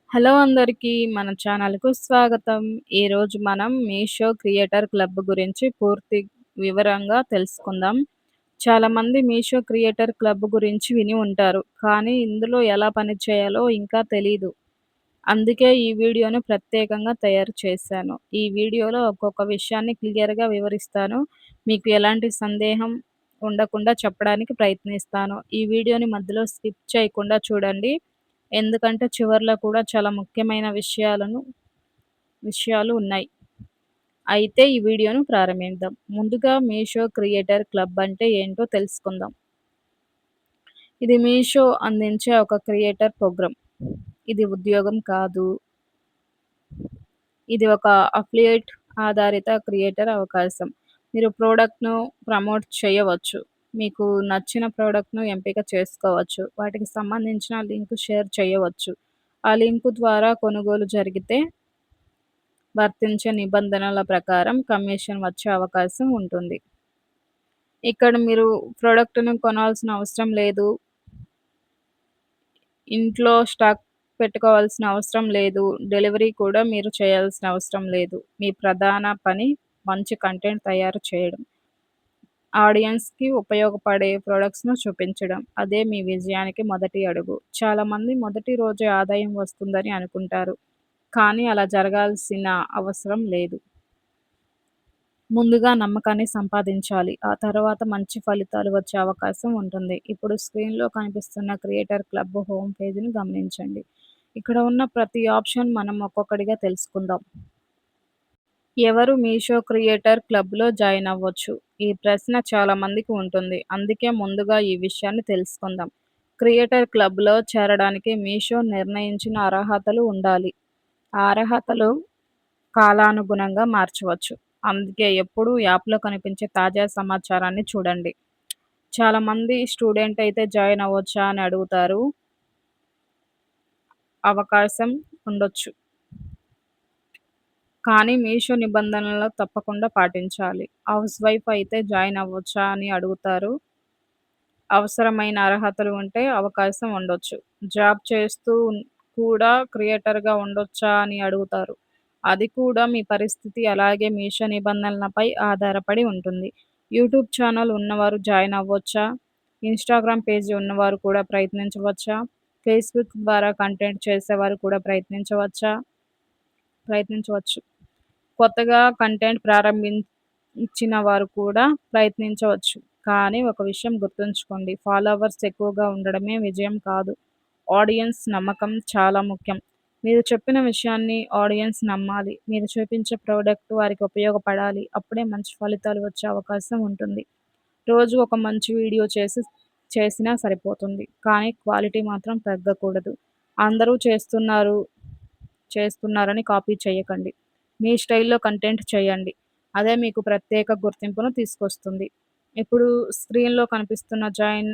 Hello అందరికీ మన ఛానల్‌కు స్వాగతం. ఈరోజు మనం మీషో క్రియేటర్ క్లబ్ గురించి పూర్తి వివరంగా తెలుసుకుందాం. చాలామంది మీషో క్రియేటర్ క్లబ్ గురించి విని ఉంటారు. కానీ ఇందులో ఎలా పని చేయాలో ఇంకా తెలీదు. అందుకే ఈ వీడియోను ప్రత్యేకంగా తయారు చేశాను. ఈ వీడియోలో ఒక్కొక్క విషయాన్ని క్లియర్‌గా వివరిస్తాను. మీకు ఎలాంటి సందేహం ఉండకుండా చెప్పడానికి ప్రయత్నిస్తాను. ఈ వీడియోని మధ్యలో స్కిప్ చేయకుండా చూడండి. ఎందుకంటే చివర్లో కూడా చాలా ముఖ్యమైన విషయాలు ఉన్నాయి. అయితే ఈ వీడియోను ప్రారంభిద్దాం. ముందుగా మీషో క్రియేటర్ క్లబ్ అంటే ఏంటో తెలుసుకుందాం. ఇది మీషో అందించే ఒక క్రియేటర్ ప్రోగ్రామ్. ఇది ఉద్యోగం కాదు. ఇది ఒక అఫిలియేట్ ఆధారిత క్రియేటర్ అవకాశం. మీరు ప్రొడక్ట్‌ను ప్రమోట్ చేయవచ్చు. మీకు నచ్చిన ప్రొడక్ట్‌ను ఎంపిక చేసుకోవచ్చు. వాటికి సంబంధించిన లింక్ షేర్ చేయవచ్చు. ఆ లింకు ద్వారా కొనుగోలు జరిగితే వర్తించే నిబంధనల ప్రకారం కమిషన్ వచ్చే అవకాశం ఉంటుంది. ఇక్కడ మీరు ప్రొడక్ట్‌ను కొనాల్సిన అవసరం లేదు. ఇంట్లో స్టాక్ పెట్టుకోవాల్సిన అవసరం లేదు. డెలివరీ కూడా మీరు చేయాల్సిన అవసరం లేదు. మీ ప్రధాన పని మంచి కంటెంట్ తయారు చేయడం. ఆడియన్స్‌కి ఉపయోగపడే ప్రొడక్ట్స్‌ను చూపించడం. అదే మీ విజయానికి మొదటి అడుగు. చాలామంది మొదటి రోజే ఆదాయం వస్తుందని అనుకుంటారు. కానీ అలా జరగాల్సిన అవసరం లేదు. ముందుగా నమ్మకాన్ని సంపాదించాలి. ఆ తర్వాత మంచి ఫలితాలు వచ్చే అవకాశం ఉంటుంది. ఇప్పుడు స్క్రీన్‌లో కనిపిస్తున్న క్రియేటర్ క్లబ్ హోమ్ పేజ్‌ని గమనించండి. ఇక్కడ ఉన్న ప్రతి ఆప్షన్ మనం ఒక్కొక్కటిగా తెలుసుకుందాం. ఎవరు మీషో క్రియేటర్ క్లబ్‌లో జాయిన్ అవ్వచ్చు? ఈ ప్రశ్న చాలా మందికి ఉంటుంది. అందుకే ముందుగా ఈ విషయాన్ని తెలుసుకుందాం. క్రియేటర్ క్లబ్‌లో చేరడానికి మీషో నిర్ణయించిన అర్హతలు ఉండాలి. ఆ అర్హతలు కాలానుగుణంగా మార్చవచ్చు. అందుకే ఎప్పుడూ యాప్‌లో కనిపించే తాజా సమాచారాన్ని చూడండి. చాలామంది స్టూడెంట్ అయితే జాయిన్ అవ్వొచ్చా అని అడుగుతారు. అవకాశం ఉండొచ్చు. కానీ మీషో నిబంధనలను తప్పకుండా పాటించాలి. హౌస్ వైఫ్ అయితే జాయిన్ అవ్వొచ్చా అని అడుగుతారు. అవసరమైన అర్హతలు ఉంటే అవకాశం ఉండొచ్చు. జాబ్ చేస్తూ కూడా క్రియేటర్‌గా ఉండొచ్చా అని అడుగుతారు. అది కూడా మీ పరిస్థితి అలాగే మీషో నిబంధనలపై ఆధారపడి ఉంటుంది. యూట్యూబ్ ఛానల్ ఉన్నవారు జాయిన్ అవ్వొచ్చా? ఇన్‌స్టాగ్రామ్ పేజీ ఉన్నవారు కూడా ప్రయత్నించవచ్చా? ఫేస్‌బుక్ ద్వారా కంటెంట్ చేసేవారు కూడా ప్రయత్నించవచ్చు. కొత్తగా కంటెంట్ ప్రారంభించిన వారు కూడా ప్రయత్నించవచ్చు. కానీ ఒక విషయం గుర్తుంచుకోండి. ఫాలోవర్స్ ఎక్కువగా ఉండడమే విజయం కాదు. ఆడియన్స్ నమ్మకం చాలా ముఖ్యం. మీరు చెప్పిన విషయాన్ని ఆడియన్స్ నమ్మాలి. మీరు చూపించే ప్రొడక్ట్ వారికి ఉపయోగపడాలి. అప్పుడే మంచి ఫలితాలు వచ్చే అవకాశం ఉంటుంది. రోజు ఒక మంచి వీడియో చేసినా సరిపోతుంది. కానీ క్వాలిటీ మాత్రం తగ్గకూడదు. అందరూ చేస్తున్నారని కాపీ చేయకండి. మీ స్టైల్‌లో కంటెంట్ చేయండి. అదే మీకు ప్రత్యేక గుర్తింపును తీసుకొస్తుంది. ఇప్పుడు స్క్రీన్‌లో కనిపిస్తున్న జాయిన్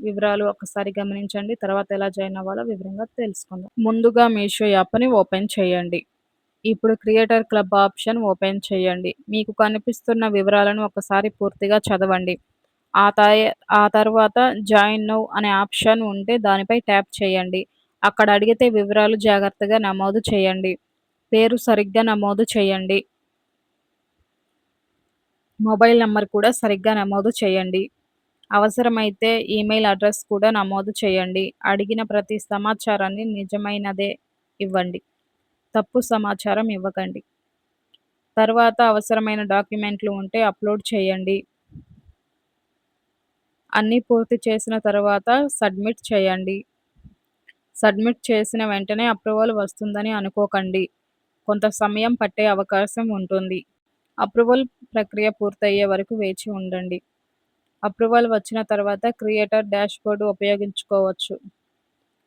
వివరాలు ఒక్కసారి గమనించండి. తర్వాత ఎలా జాయిన్ అవ్వాలో వివరంగా తెలుసుకుందాం. ముందుగా మీషో యాప్‌ని ఓపెన్ చేయండి. ఇప్పుడు క్రియేటర్ క్లబ్ ఆప్షన్ ఓపెన్ చేయండి. మీకు కనిపిస్తున్న వివరాలను ఒకసారి పూర్తిగా చదవండి. ఆ తాయ ఆ తర్వాత జాయిన్ నౌ అనే ఆప్షన్ ఉంటే దానిపై ట్యాప్ చేయండి. అక్కడ అడిగితే వివరాలు జాగ్రత్తగా నమోదు చేయండి. పేరు సరిగ్గా నమోదు చేయండి. మొబైల్ నంబర్ కూడా సరిగ్గా నమోదు చేయండి. అవసరమైతే ఈమెయిల్ అడ్రెస్ కూడా నమోదు చేయండి. అడిగిన ప్రతి సమాచారాన్ని నిజమైనదే ఇవ్వండి. తప్పు సమాచారం ఇవ్వకండి. తర్వాత అవసరమైన డాక్యుమెంట్లు ఉంటే అప్‌లోడ్ చేయండి. అన్నీ పూర్తి చేసిన తర్వాత సబ్మిట్ చేయండి. సబ్మిట్ చేసిన వెంటనే అప్రూవల్ వస్తుందని అనుకోకండి. కొంత సమయం పట్టే అవకాశం ఉంటుంది. అప్రూవల్ ప్రక్రియ పూర్తయ్యే వరకు వేచి ఉండండి. అప్రూవల్ వచ్చిన తర్వాత క్రియేటర్ డాష్‌బోర్డ్ ఉపయోగించుకోవచ్చు.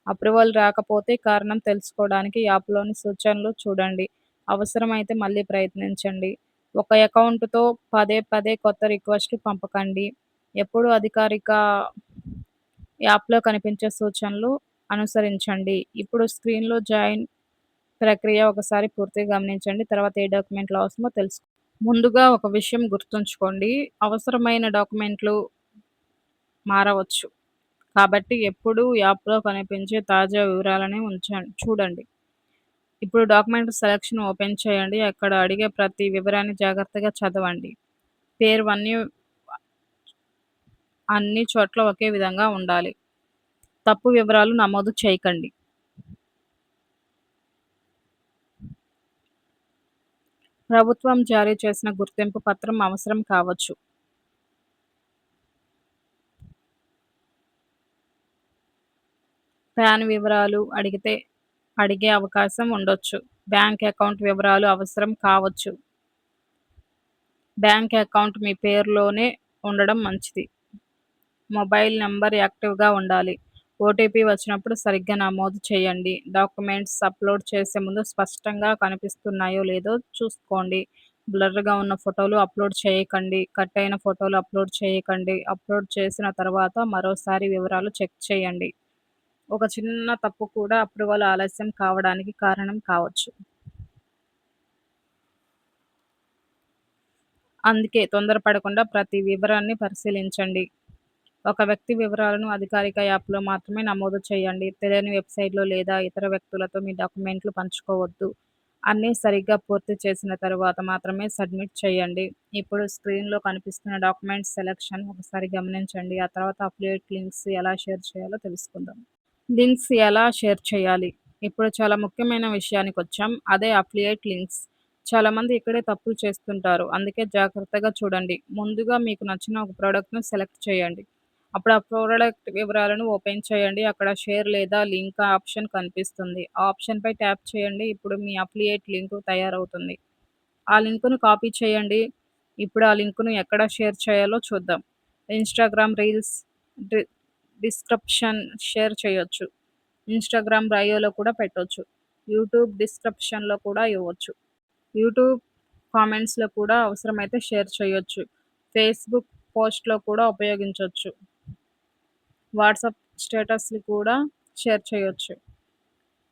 అప్రూవల్ రాకపోతే కారణం తెలుసుకోవడానికి యాప్‌లోని సూచనలు చూడండి. అవసరమైతే మళ్ళీ ప్రయత్నించండి. ఒక అకౌంట్‌తో పదే పదే కొత్త రిక్వెస్ట్‌లు పంపకండి. ఎప్పుడూ అధికారిక యాప్‌లో కనిపించే సూచనలు అనుసరించండి. ఇప్పుడు స్క్రీన్‌లో జాయిన్ ప్రక్రియ ఒకసారి పూర్తిగా గమనించండి. తర్వాత ఏ డాక్యుమెంట్లు అవసరమో ముందుగా ఒక విషయం గుర్తుంచుకోండి. అవసరమైన డాక్యుమెంట్లు మారవచ్చు. కాబట్టి ఎప్పుడూ యాప్‌లో కనిపించే తాజా వివరాలనే చూడండి. ఇప్పుడు డాక్యుమెంట్ సెలక్షన్ ఓపెన్ చేయండి. అక్కడ అడిగే ప్రతి వివరాన్ని జాగ్రత్తగా చదవండి. పేరు అన్ని చోట్ల ఒకే విధంగా ఉండాలి. తప్పు వివరాలు నమోదు చేయకండి. ప్రభుత్వం జారీ చేసిన గుర్తింపు పత్రం అవసరం కావచ్చు. పాన్ వివరాలు అడిగే అవకాశం ఉండొచ్చు. బ్యాంక్ అకౌంట్ వివరాలు అవసరం కావచ్చు. బ్యాంక్ అకౌంట్ మీ పేరులోనే ఉండడం మంచిది. మొబైల్ నంబర్ యాక్టివ్‌గా ఉండాలి. ఓటీపీ వచ్చినప్పుడు సరిగ్గా నమోదు చేయండి. డాక్యుమెంట్స్ అప్‌లోడ్ చేసే ముందు స్పష్టంగా కనిపిస్తున్నాయో లేదో చూసుకోండి. బ్లర్‌గా ఉన్న ఫోటోలు అప్‌లోడ్ చేయకండి. కట్ అయిన ఫోటోలు అప్‌లోడ్ చేయకండి. అప్‌లోడ్ చేసిన తర్వాత మరోసారి వివరాలు చెక్ చేయండి. ఒక చిన్న తప్పు కూడా అప్రూవల్ ఆలస్యం కావడానికి కారణం కావచ్చు. అందుకే తొందరపడకుండా ప్రతి వివరాన్ని పరిశీలించండి. ఒక వ్యక్తి వివరాలను అధికారిక యాప్‌లో మాత్రమే నమోదు చేయండి. తెలియని వెబ్‌సైట్‌లో లేదా ఇతర వ్యక్తులతో మీ డాక్యుమెంట్లు పంచుకోవద్దు. అన్నీ సరిగ్గా పూర్తి చేసిన తరువాత మాత్రమే సబ్మిట్ చేయండి. ఇప్పుడు స్క్రీన్‌లో కనిపిస్తున్న డాక్యుమెంట్ సెలక్షన్ ఒకసారి గమనించండి. ఆ తర్వాత అప్లోడ్ లింక్స్ ఎలా షేర్ చేయాలో తెలుసుకుందాం. లింక్స్ ఎలా షేర్ చేయాలి? ఇప్పుడు చాలా ముఖ్యమైన విషయానికొచ్చాం. అదే అఫిలియేట్ లింక్స్. చాలామంది ఇక్కడే తప్పులు చేస్తుంటారు. అందుకే జాగ్రత్తగా చూడండి. ముందుగా మీకు నచ్చిన ఒక ప్రొడక్ట్‌ను సెలెక్ట్ చేయండి. అప్పుడు ఆ ప్రొడక్ట్ వివరాలను ఓపెన్ చేయండి. అక్కడ షేర్ లేదా లింక్ ఆప్షన్ కనిపిస్తుంది. ఆ ఆప్షన్‌పై ట్యాప్ చేయండి. ఇప్పుడు మీ అఫిలియేట్ లింక్ తయారవుతుంది. ఆ లింకును కాపీ చేయండి. ఇప్పుడు ఆ లింకును ఎక్కడ షేర్ చేయాలో చూద్దాం. Instagram reels, the description share చేయొచ్చు. ఇన్‌స్టాగ్రామ్ బయోలో కూడా పెట్టొచ్చు. యూట్యూబ్ డిస్క్రిప్షన్‌లో కూడా ఇవ్వచ్చు. యూట్యూబ్ కామెంట్స్‌లో కూడా అవసరమైతే షేర్ చేయొచ్చు. ఫేస్‌బుక్ పోస్ట్‌లో కూడా ఉపయోగించొచ్చు. వాట్సాప్ స్టేటస్‌లు కూడా షేర్ చేయొచ్చు.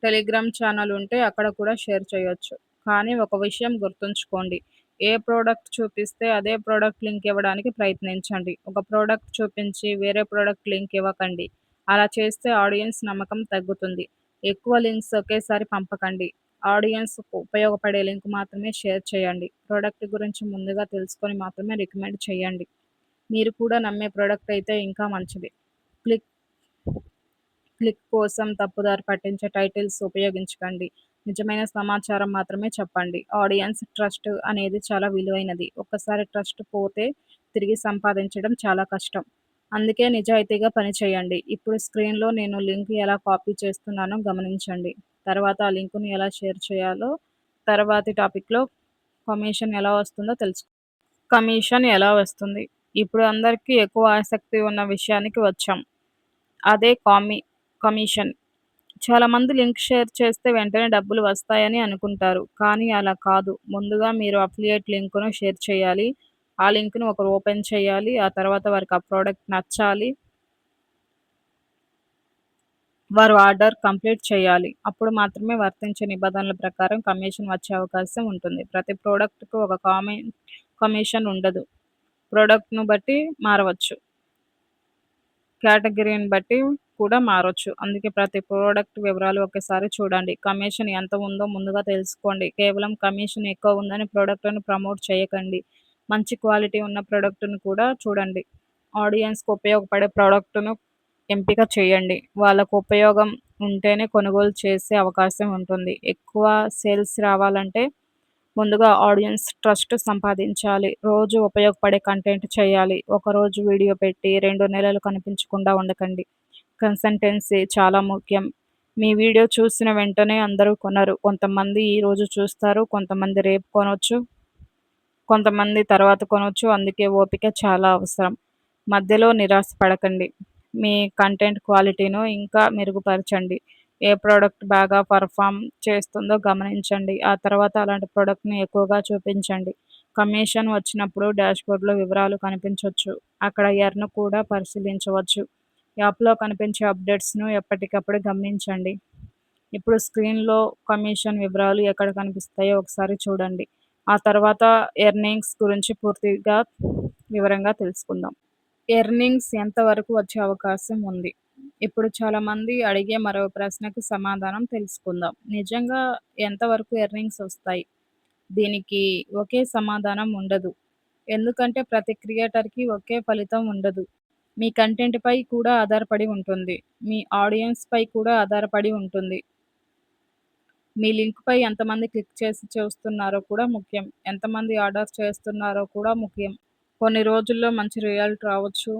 టెలిగ్రామ్ ఛానెల్ ఉంటే అక్కడ కూడా షేర్ చేయొచ్చు. కానీ ఒక విషయం గుర్తుంచుకోండి. ఏ ప్రోడక్ట్ చూపిస్తే అదే ప్రోడక్ట్ లింక్ ఇవ్వడానికి ప్రయత్నించండి. ఒక ప్రోడక్ట్ చూపించి వేరే ప్రోడక్ట్ లింక్ ఇవ్వకండి. అలా చేస్తే ఆడియన్స్ నమ్మకం తగ్గుతుంది. ఎక్కువ లింక్స్ ఒకేసారి పంపకండి. ఆడియన్స్‌కు ఉపయోగపడే లింక్ మాత్రమే షేర్ చేయండి. ప్రోడక్ట్ గురించి ముందుగా తెలుసుకొని మాత్రమే రికమెండ్ చేయండి. మీరు కూడా నమ్మే ప్రోడక్ట్ అయితే ఇంకా మంచిది. క్లిక్ క్లిక్ కోసం తప్పుదారి పట్టించే టైటిల్స్ ఉపయోగించకండి. నిజమైన సమాచారం మాత్రమే చెప్పండి. ఆడియన్స్ ట్రస్ట్ అనేది చాలా విలువైనది. ఒక్కసారి ట్రస్ట్ పోతే తిరిగి సంపాదించడం చాలా కష్టం. అందుకే నిజాయితీగా పనిచేయండి. ఇప్పుడు స్క్రీన్‌లో నేను లింక్ ఎలా కాపీ చేస్తున్నానో గమనించండి. తర్వాత ఆ లింక్‌ని ఎలా షేర్ చేయాలో తర్వాతి టాపిక్‌లో కమిషన్ ఎలా వస్తుందో కమిషన్ ఎలా వస్తుంది? ఇప్పుడు అందరికీ ఎక్కువ ఆసక్తి ఉన్న విషయానికి వచ్చాం. అదే కమిషన్. చాలామంది లింక్ షేర్ చేస్తే వెంటనే డబ్బులు వస్తాయని అనుకుంటారు. కానీ అలా కాదు. ముందుగా మీరు అఫిలియేట్ లింక్‌ను షేర్ చేయాలి. ఆ లింక్‌ని ఒకరు ఓపెన్ చేయాలి. ఆ తర్వాత వారికి ఆ ప్రొడక్ట్ నచ్చాలి. వారు ఆర్డర్ కంప్లీట్ చేయాలి. అప్పుడు మాత్రమే వర్తించే నిబంధనల ప్రకారం కమిషన్ వచ్చే అవకాశం ఉంటుంది. ప్రతి ప్రొడక్ట్‌కు ఒక కమిషన్ ఉండదు. ప్రొడక్ట్‌ను బట్టి మారవచ్చు. కేటగిరీని బట్టి కూడా మారొచ్చు. అందుకే ప్రతి ప్రొడక్ట్ వివరాలు ఒకేసారి చూడండి. కమిషన్ ఎంత ఉందో ముందుగా తెలుసుకోండి. కేవలం కమిషన్ ఎక్కువ ఉందని ప్రొడక్ట్‌ను ప్రమోట్ చేయకండి. మంచి క్వాలిటీ ఉన్న ప్రొడక్ట్‌ను కూడా చూడండి. ఆడియన్స్‌కి ఉపయోగపడే ప్రొడక్ట్‌ను ఎంపిక చేయండి. వాళ్ళకు ఉపయోగం ఉంటేనే కొనుగోలు చేసే అవకాశం ఉంటుంది. ఎక్కువ సేల్స్ రావాలంటే ముందుగా ఆడియన్స్ ట్రస్ట్ సంపాదించాలి. రోజు ఉపయోగపడే కంటెంట్ చేయాలి. ఒకరోజు వీడియో పెట్టి 2 నెలలు కనిపించకుండా ఉండకండి. కన్సిస్టెన్సీ చాలా ముఖ్యం. మీ వీడియో చూసిన వెంటనే అందరూ కొనరు. కొంతమంది ఈరోజు చూస్తారు. కొంతమంది రేపు కొనొచ్చు. కొంతమంది తర్వాత కొనొచ్చు. అందుకే ఓపిక చాలా అవసరం. మధ్యలో నిరాశ పడకండి. మీ కంటెంట్ క్వాలిటీను ఇంకా మెరుగుపరచండి. ఏ ప్రొడక్ట్ బాగా పెర్ఫార్మ్ చేస్తుందో గమనించండి. ఆ తర్వాత అలాంటి ప్రొడక్ట్‌ని ఎక్కువగా చూపించండి. కమిషన్ వచ్చినప్పుడు డాష్‌బోర్డ్‌లో వివరాలు కనిపించొచ్చు. అక్కడ ఎర్న్ కూడా పరిశీలించవచ్చు. యాప్‌లో కనిపించే అప్డేట్స్‌ను ఎప్పటికప్పుడు గమనించండి. ఇప్పుడు స్క్రీన్‌లో కమిషన్ వివరాలు ఎక్కడ కనిపిస్తాయో ఒకసారి చూడండి. ఆ తర్వాత ఎర్నింగ్స్ గురించి పూర్తిగా వివరంగా తెలుసుకుందాం. ఎర్నింగ్స్ ఎంత వరకు వచ్చే అవకాశం ఉంది? ఇప్పుడు చాలామంది అడిగే మరో ప్రశ్నకు సమాధానం తెలుసుకుందాం. నిజంగా ఎంతవరకు ఎర్నింగ్స్ ఒస్తాయి? దీనికి ఒకే సమాధానం ఉండదు. ఎందుకంటే ప్రతి క్రియేటర్‌కి ఒకే ఫలితం ఉండదు. మీ కంటెంట్‌పై కూడా ఆధారపడి ఉంటుంది. మీ ఆడియన్స్‌పై కూడా ఆధారపడి ఉంటుంది. మీ లింక్‌పై ఎంతమంది క్లిక్ చేసి చూస్తున్నారో కూడా ముఖ్యం. ఎంతమంది ఆర్డర్ చేస్తున్నారో కూడా ముఖ్యం. కొన్ని రోజుల్లో మంచి రిజల్ట్ రావచ్చు.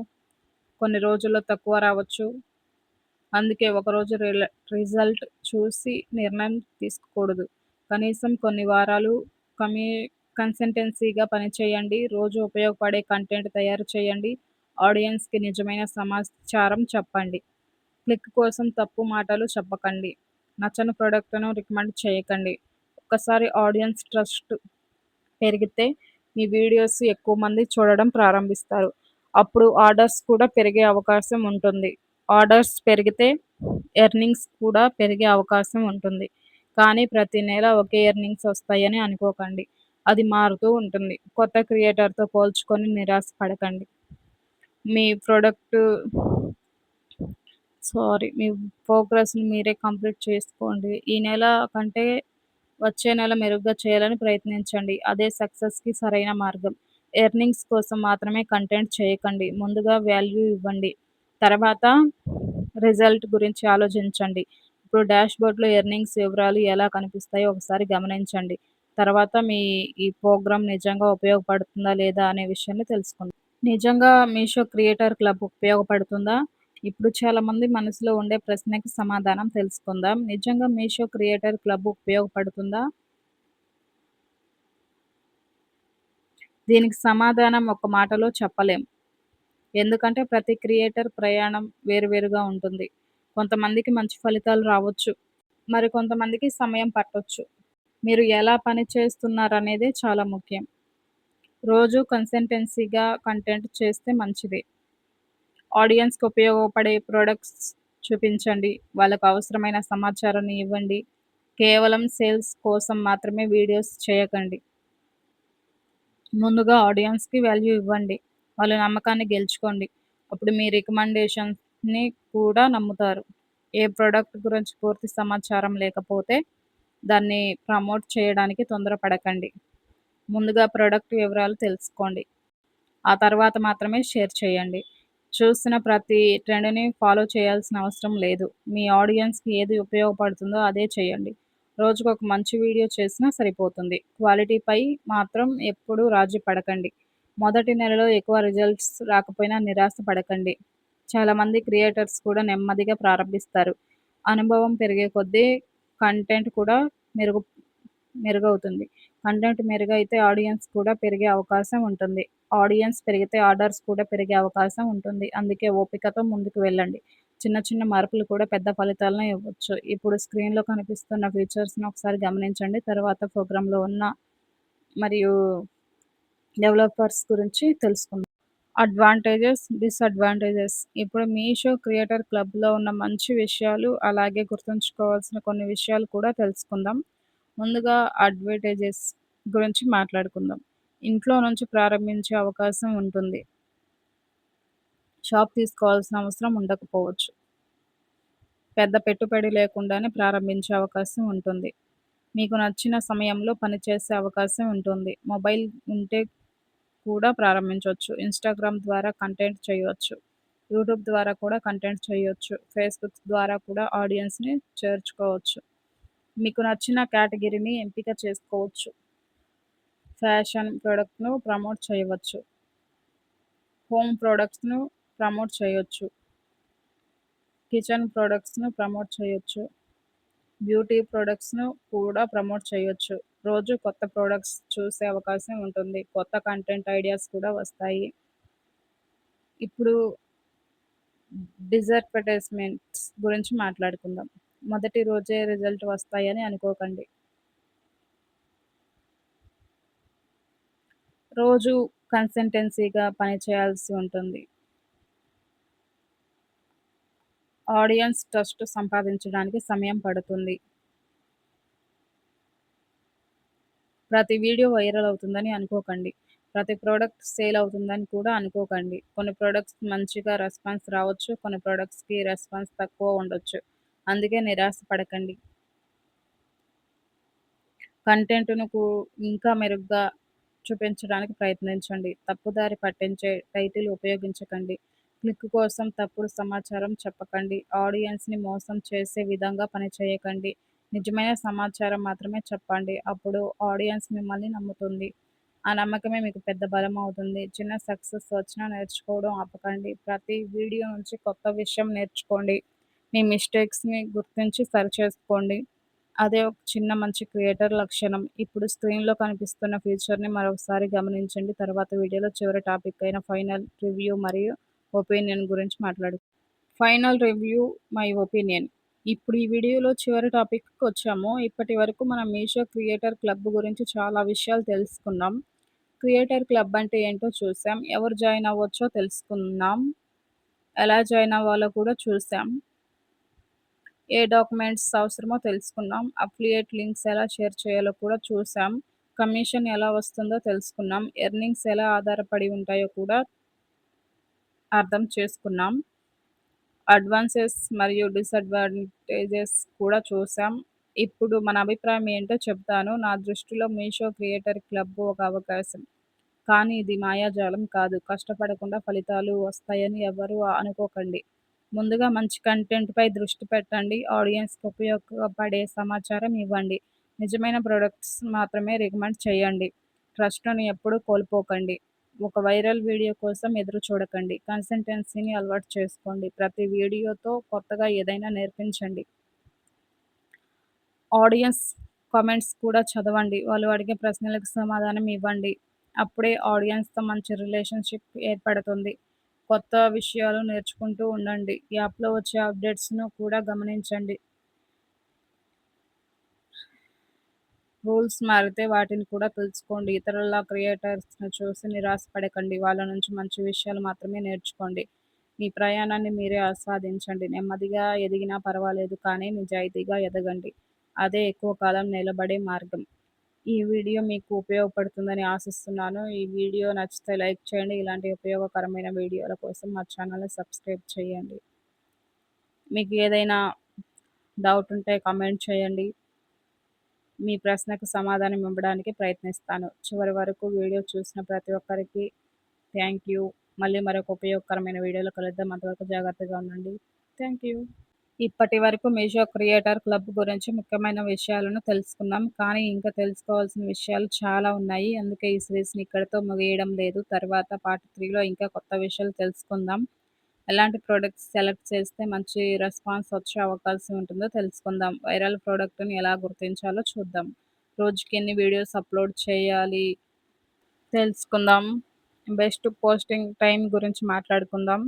కొన్ని రోజుల్లో తక్కువ రావచ్చు. అందుకే ఒకరోజు రిజల్ట్ చూసి నిర్ణయం తీసుకోకూడదు. కనీసం కొన్ని వారాలు కమి కన్సిస్టెన్సీగా పనిచేయండి. రోజు ఉపయోగపడే కంటెంట్ తయారు చేయండి. ఆడియన్స్‌కి నిజమైన సమాచారం చెప్పండి. క్లిక్ కోసం తప్పు మాటలు చెప్పకండి. నచ్చని ప్రొడక్ట్‌ను రికమెండ్ చేయకండి. ఒక్కసారి ఆడియన్స్ ట్రస్ట్ పెరిగితే మీ వీడియోస్ ఎక్కువ మంది చూడడం ప్రారంభిస్తారు. అప్పుడు ఆర్డర్స్ కూడా పెరిగే అవకాశం ఉంటుంది. ఆర్డర్స్ పెరిగితే ఎర్నింగ్స్ కూడా పెరిగే అవకాశం ఉంటుంది. కానీ ప్రతి నెల ఒకే ఎర్నింగ్స్ వస్తాయని అనుకోకండి. అది మారుతూ ఉంటుంది. కొత్త క్రియేటర్‌తో పోల్చుకొని నిరాశ పడకండి. మీ ప్రొడక్ట్ మీ ప్రోగ్రెస్‌ని మీరే కంప్లీట్ చేసుకోండి. ఈ నెల కంటే వచ్చే నెల మెరుగ్గా చేయాలని ప్రయత్నించండి. అదే సక్సెస్‌కి సరైన మార్గం. ఎర్నింగ్స్ కోసం మాత్రమే కంటెంట్ చేయకండి. ముందుగా వాల్యూ ఇవ్వండి. తర్వాత రిజల్ట్ గురించి ఆలోచించండి. ఇప్పుడు డాష్‌బోర్డ్‌లో ఎర్నింగ్స్ వివరాలు ఎలా కనిపిస్తాయో ఒకసారి గమనించండి. తర్వాత ఈ ప్రోగ్రామ్ నిజంగా ఉపయోగపడుతుందా లేదా అనే విషయాన్ని తెలుసుకుందాం. నిజంగా మీషో క్రియేటర్ క్లబ్ ఉపయోగపడుతుందా? ఇప్పుడు చాలామంది మనసులో ఉండే ప్రశ్నకి సమాధానం తెలుసుకుందాం. నిజంగా మీషో క్రియేటర్ క్లబ్ ఉపయోగపడుతుందా? దీనికి సమాధానం ఒక మాటలో చెప్పలేం. ఎందుకంటే ప్రతి క్రియేటర్ ప్రయాణం వేరువేరుగా ఉంటుంది. కొంతమందికి మంచి ఫలితాలు రావచ్చు. మరికొంతమందికి సమయం పట్టొచ్చు. మీరు ఎలా పని చేస్తున్నారనేదే చాలా ముఖ్యం. రోజు కన్సిస్టెన్సీగా కంటెంట్ చేస్తే మంచిది. ఆడియన్స్‌కి ఉపయోగపడే ప్రొడక్ట్స్ చూపించండి. వాళ్ళకు అవసరమైన సమాచారాన్ని ఇవ్వండి. కేవలం సేల్స్ కోసం మాత్రమే వీడియోస్ చేయకండి. ముందుగా ఆడియన్స్‌కి వాల్యూ ఇవ్వండి. వాళ్ళ నమ్మకాన్ని గెలుచుకోండి. అప్పుడు మీ రికమెండేషన్స్‌ని కూడా నమ్ముతారు. ఏ ప్రొడక్ట్ గురించి పూర్తి సమాచారం లేకపోతే దాన్ని ప్రమోట్ చేయడానికి తొందరపడకండి. ముందుగా ప్రొడక్ట్ వివరాలు తెలుసుకోండి. ఆ తర్వాత మాత్రమే షేర్ చేయండి. చూసిన ప్రతి ట్రెండ్‌ని ఫాలో చేయాల్సిన అవసరం లేదు. మీ ఆడియన్స్‌కి ఏది ఉపయోగపడుతుందో అదే చేయండి. రోజుకొక మంచి వీడియో చేసినా సరిపోతుంది. క్వాలిటీపై మాత్రం ఎప్పుడూ రాజీ పడకండి. మొదటి నెలలో ఎక్కువ రిజల్ట్స్ రాకపోయినా నిరాశ పడకండి. చాలామంది క్రియేటర్స్ కూడా నెమ్మదిగా ప్రారంభిస్తారు. అనుభవం పెరిగే కొద్దీ కంటెంట్ కూడా మెరుగు మెరుగవుతుంది. కంటెంట్ మెరుగైతే ఆడియన్స్ కూడా పెరిగే అవకాశం ఉంటుంది. ఆడియన్స్ పెరిగితే ఆర్డర్స్ కూడా పెరిగే అవకాశం ఉంటుంది. అందుకే ఓపికతో ముందుకు వెళ్ళండి. చిన్న చిన్న మార్పులు కూడా పెద్ద ఫలితాలను ఇవ్వచ్చు. ఇప్పుడు స్క్రీన్‌లో కనిపిస్తున్న ఫీచర్స్‌ని ఒకసారి గమనించండి. తర్వాత ప్రోగ్రామ్‌లో ఉన్న మరియు డెవలపర్స్ గురించి తెలుసుకుందాం. Advantages, disadvantages. ఇప్పుడు మీషో క్రియేటర్ క్లబ్‌లో ఉన్న మంచి విషయాలు, అలాగే గుర్తుంచుకోవాల్సిన కొన్ని విషయాలు కూడా తెలుసుకుందాం. ముందుగా అడ్వాంటేజెస్ గురించి మాట్లాడుకుందాం. ఇంట్లో నుంచి ప్రారంభించే అవకాశం ఉంటుంది. షాప్ తీసుకోవాల్సిన అవసరం ఉండకపోవచ్చు. పెద్ద పెట్టుబడి లేకుండానే ప్రారంభించే అవకాశం ఉంటుంది. మీకు నచ్చిన సమయంలో పనిచేసే అవకాశం ఉంటుంది. మొబైల్ ఉంటే కూడా ప్రారంభించొచ్చు. ఇన్‌స్టాగ్రామ్ ద్వారా కంటెంట్ చేయవచ్చు. యూట్యూబ్ ద్వారా కూడా కంటెంట్ చేయొచ్చు. ఫేస్‌బుక్ ద్వారా కూడా ఆడియన్స్‌ని చేర్చుకోవచ్చు. మీకు నచ్చిన కేటగిరీని ఎంపిక చేసుకోవచ్చు. ఫ్యాషన్ ప్రొడక్ట్‌ను ప్రమోట్ చేయవచ్చు. హోమ్ ప్రొడక్ట్స్‌ను ప్రమోట్ చేయొచ్చు. కిచెన్ ప్రొడక్ట్స్‌ను ప్రమోట్ చేయొచ్చు. బ్యూటీ ప్రొడక్ట్స్‌ను కూడా ప్రమోట్ చేయొచ్చు. రోజు కొత్త ప్రొడక్ట్స్ చూసే అవకాశం ఉంటుంది. కొత్త కంటెంట్ ఐడియాస్ కూడా వస్తాయి. ఇప్పుడు డిసడ్వర్టైజ్‌మెంట్స్ గురించి మాట్లాడుకుందాం. మొదటి రోజే రిజల్ట్ వస్తాయని అనుకోకండి. రోజు కన్సిస్టెన్సీగా పని చేయాల్సి ఉంటుంది. ఆడియన్స్ ట్రస్ట్ సంపాదించడానికి సమయం పడుతుంది. ప్రతి వీడియో వైరల్ అవుతుందని అనుకోకండి. ప్రతి ప్రోడక్ట్ సేల్ అవుతుందని కూడా అనుకోకండి. కొన్ని ప్రొడక్ట్స్ మంచిగా రెస్పాన్స్ రావచ్చు. కొన్ని ప్రొడక్ట్స్‌కి రెస్పాన్స్ తక్కువ ఉండొచ్చు. అందుకే నిరాశ పడకండి. కంటెంట్‌ను ఇంకా మెరుగ్గా చూపించడానికి ప్రయత్నించండి. తప్పుదారి పట్టించే టైటిల్ ఉపయోగించకండి. క్లిక్ కోసం తప్పుడు సమాచారం చెప్పకండి. ఆడియన్స్‌ని మోసం చేసే విధంగా పని చేయకండి. నిజమైన సమాచారం మాత్రమే చెప్పండి. అప్పుడు ఆడియన్స్ మిమ్మల్ని నమ్ముతుంది. ఆ నమ్మకమే మీకు పెద్ద బలమవుతుంది. చిన్న సక్సెస్ వచ్చినా నేర్చుకోవడం ఆపకండి. ప్రతి వీడియో నుంచి కొత్త విషయం నేర్చుకోండి. మీ మిస్టేక్స్‌ని గుర్తించి సరిచేసుకోండి. అదే ఒక చిన్న మంచి క్రియేటర్ లక్షణం. ఇప్పుడు స్క్రీన్‌లో కనిపిస్తున్న ఫీచర్‌ని మరొకసారి గమనించండి. తర్వాత వీడియోలో చివరి టాపిక్ అయిన ఫైనల్ రివ్యూ మరియు ఒపీనియన్ గురించి ఫైనల్ రివ్యూ మై ఒపీనియన్. ఇప్పుడు ఈ వీడియోలో చివరి టాపిక్‌కొచ్చాము. ఇప్పటి వరకు మనం మీషో క్రియేటర్ క్లబ్ గురించి చాలా విషయాలు తెలుసుకున్నాం. క్రియేటర్ క్లబ్ అంటే ఏంటో చూసాం. ఎవరు జాయిన్ అవ్వచ్చో తెలుసుకున్నాం. ఎలా జాయిన్ అవ్వాలో కూడా చూసాం. ఏ డాక్యుమెంట్స్ అవసరమో తెలుసుకున్నాం. అఫిలియేట్ లింక్స్ ఎలా షేర్ చేయాలో కూడా చూసాం. కమిషన్ ఎలా వస్తుందో తెలుసుకున్నాం. ఎర్నింగ్స్ ఎలా ఆధారపడి ఉంటాయో కూడా అర్థం చేసుకున్నాం. అడ్వాన్సెస్ మరియు డిసడ్వాంటేజెస్ కూడా చూసాం. ఇప్పుడు మన అభిప్రాయం ఏంటో చెప్తాను. నా దృష్టిలో మీషో క్రియేటర్ క్లబ్ ఒక అవకాశం. కానీ ఇది మాయాజాలం కాదు. కష్టపడకుండా ఫలితాలు వస్తాయని ఎవరూ అనుకోకండి. ముందుగా మంచి కంటెంట్‌పై దృష్టి పెట్టండి. ఆడియన్స్‌కి ఉపయోగపడే సమాచారం ఇవ్వండి. నిజమైన ప్రొడక్ట్స్ మాత్రమే రికమెండ్ చేయండి. ట్రస్ట్‌ని ఎప్పుడూ కోల్పోకండి. ఒక వైరల్ వీడియో కోసం ఎదురు చూడకండి. కన్సిస్టెన్సీని అలవాటు చేసుకోండి. ప్రతి వీడియోతో కొత్తగా ఏదైనా నేర్పించండి. ఆడియన్స్ కామెంట్స్ కూడా చదవండి. వాళ్ళు అడిగే ప్రశ్నలకు సమాధానం ఇవ్వండి. అప్పుడే ఆడియన్స్‌తో మంచి రిలేషన్‌షిప్ ఏర్పడుతుంది. కొత్త విషయాలు నేర్చుకుంటూ ఉండండి. యాప్‌లో వచ్చే అప్డేట్స్‌ను కూడా గమనించండి. రూల్స్ మారితే వాటిని కూడా తెలుసుకోండి. ఇతరుల క్రియేటర్స్‌ని చూసి నిరాశపడకండి. వాళ్ళ నుంచి మంచి విషయాలు మాత్రమే నేర్చుకోండి. మీ ప్రయాణాన్ని మీరే ఆస్వాదించండి. నెమ్మదిగా ఎదిగినా పర్వాలేదు కానీ నిజాయితీగా ఎదగండి. అదే ఎక్కువ కాలం నిలబడే మార్గం. ఈ వీడియో మీకు ఉపయోగపడుతుందని ఆశిస్తున్నాను. ఈ వీడియో నచ్చితే లైక్ చేయండి. ఇలాంటి ఉపయోగకరమైన వీడియోల కోసం మా ఛానల్‌ని సబ్స్క్రైబ్ చేయండి. మీకు ఏదైనా డౌట్ ఉంటే కామెంట్ చేయండి. మీ ప్రశ్నకు సమాధానం ఇవ్వడానికి ప్రయత్నిస్తాను. చివరి వరకు వీడియో చూసిన ప్రతి ఒక్కరికి థ్యాంక్ యూ. మళ్ళీ మరొక ఉపయోగకరమైన వీడియోలో కలుద్దాం. అంతవరకు జాగ్రత్తగా ఉండండి. Thank you. ఇప్పటి వరకు మీషో క్రియేటర్ క్లబ్ గురించి ముఖ్యమైన విషయాలను తెలుసుకున్నాం. కానీ ఇంకా తెలుసుకోవాల్సిన విషయాలు చాలా ఉన్నాయి. అందుకే ఈ సిరీస్‌ని ఇక్కడితో ముగియడం లేదు. తర్వాత పార్ట్ 3లో ఇంకా కొత్త విషయాలు తెలుసుకుందాం. ఎలాంటి ప్రొడక్ట్స్ సెలెక్ట్ చేస్తే మంచి రెస్పాన్స్ వచ్చే అవకాశం ఉంటుందో తెలుసుకుందాం. వైరల్ ప్రొడక్ట్‌ని ఎలా గుర్తించాలో చూద్దాం. రోజుకి ఎన్ని వీడియోస్ అప్‌లోడ్ చేయాలి తెలుసుకుందాం. బెస్ట్ పోస్టింగ్ టైం గురించి మాట్లాడుకుందాం.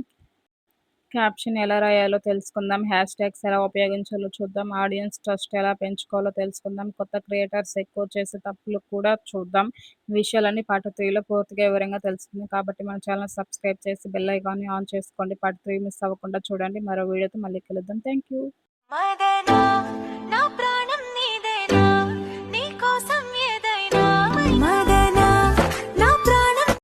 క్యాప్షన్ ఎలా రాయాలో తెలుసుకుందాం. హ్యాష్‌ట్యాగ్స్ ఎలా ఉపయోగించాలో చూద్దాం. ఆడియన్స్ ట్రస్ట్ ఎలా పెంచుకోవాలో తెలుసుకుందాం. కొత్త క్రియేటర్స్ ఎక్కువ చేసే తప్పులు కూడా చూద్దాం. ఈ విషయాలన్నీ పార్ట్ 3లో పూర్తిగా వివరంగా తెలుసుకుందాం. కాబట్టి మన ఛానెల్ సబ్స్క్రైబ్ చేసి బెల్ ఐకాన్‌ని ఆన్ చేసుకోండి. పార్ట్ 3 మిస్ అవ్వకుండా చూడండి. మరో వీడియోతో మళ్ళీ కలుద్దాం. Thank you. మదనా